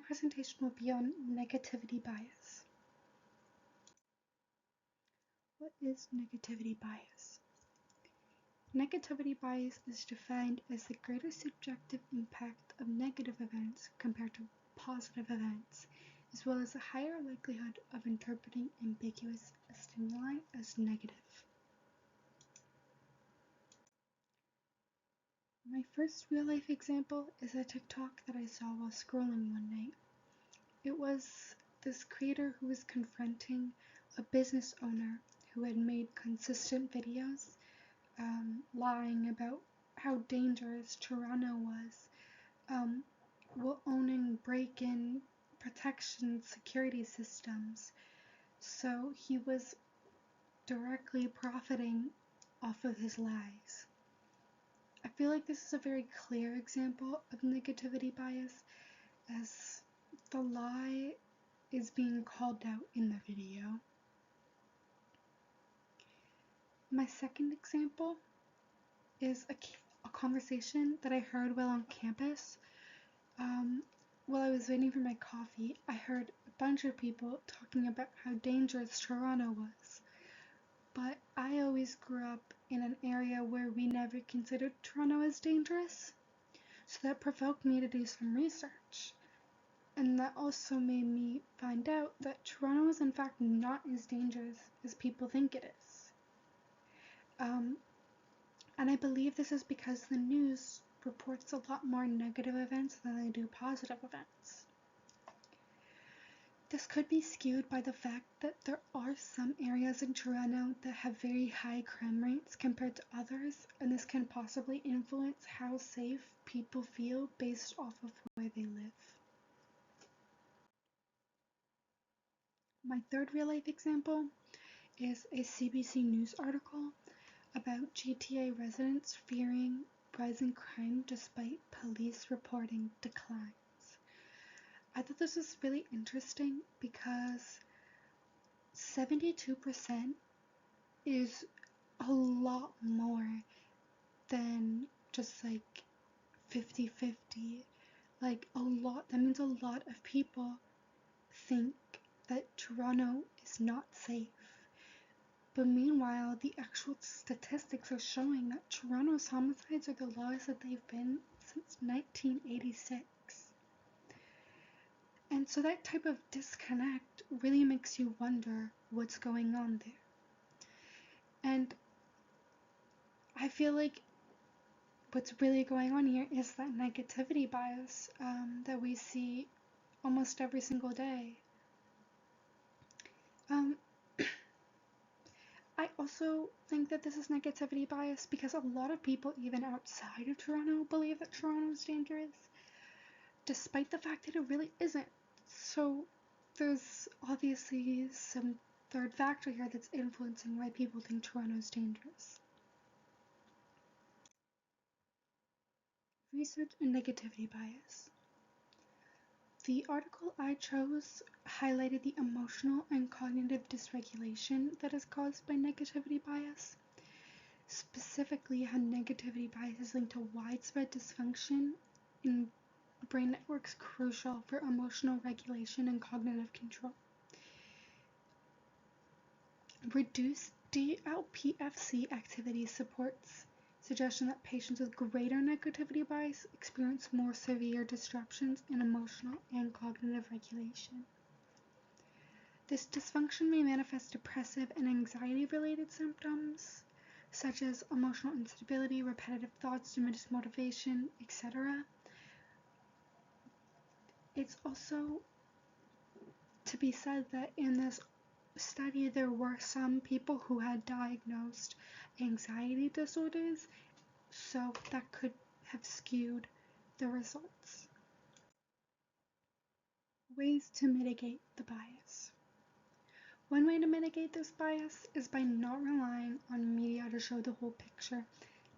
presentation will be on negativity bias. What is negativity bias? Negativity bias is defined as the greater subjective impact of negative events compared to positive events, as well as a higher likelihood of interpreting ambiguous stimuli as negative. My first real-life example is a TikTok that I saw while scrolling one night. It was this creator who was confronting a business owner who had made consistent videos lying about how dangerous Toronto was, while owning break-in protection security systems. So he was directly profiting off of his lies. I feel like this is a very clear example of negativity bias, as the lie is being called out in the video. My second example is a conversation that I heard while on campus. While I was waiting for my coffee, I heard a bunch of people talking about how dangerous Toronto was. But I always grew up in an area where we never considered Toronto as dangerous. So that provoked me to do some research. And that also made me find out that Toronto is in fact not as dangerous as people think it is. And I believe this is because the news reports a lot more negative events than they do positive events. This could be skewed by the fact that there are some areas in Toronto that have very high crime rates compared to others, and this can possibly influence how safe people feel based off of where they live. My third real-life example is a CBC News article about GTA residents fearing rising crime despite police reporting declines. I thought this was really interesting because 72% is a lot more than just like 50-50. Like that means a lot of people think that Toronto is not safe. But meanwhile, the actual statistics are showing that Toronto's homicides are the lowest that they've been since 1986. And so that type of disconnect really makes you wonder what's going on there. And I feel like what's really going on here is that negativity bias that we see almost every single day. I also think that this is negativity bias because a lot of people, even outside of Toronto, believe that Toronto is dangerous, despite the fact that it really isn't. So there's obviously some third factor here that's influencing why people think Toronto is dangerous. Research and negativity bias. The article I chose highlighted the emotional and cognitive dysregulation that is caused by negativity bias, specifically how negativity bias is linked to widespread dysfunction in brain networks crucial for emotional regulation and cognitive control. Reduced DLPFC activity supports suggestion that patients with greater negativity bias experience more severe disruptions in emotional and cognitive regulation. This dysfunction may manifest depressive and anxiety-related symptoms, such as emotional instability, repetitive thoughts, diminished motivation, etc. It's also to be said that in this study there were some people who had diagnosed anxiety disorders, so that could have skewed the results. Ways to mitigate the bias. One way to mitigate this bias is by not relying on media to show the whole picture.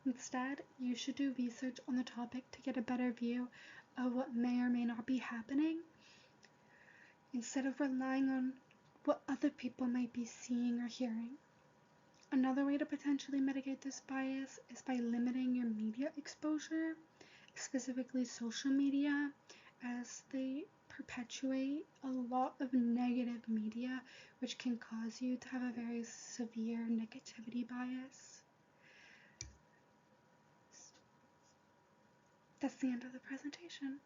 Instead, you should do research on the topic to get a better view of what may or may not be happening, instead of relying on what other people might be seeing or hearing. Another way to potentially mitigate this bias is by limiting your media exposure, specifically social media, as they perpetuate a lot of negative media, which can cause you to have a very severe negativity bias. That's the end of the presentation.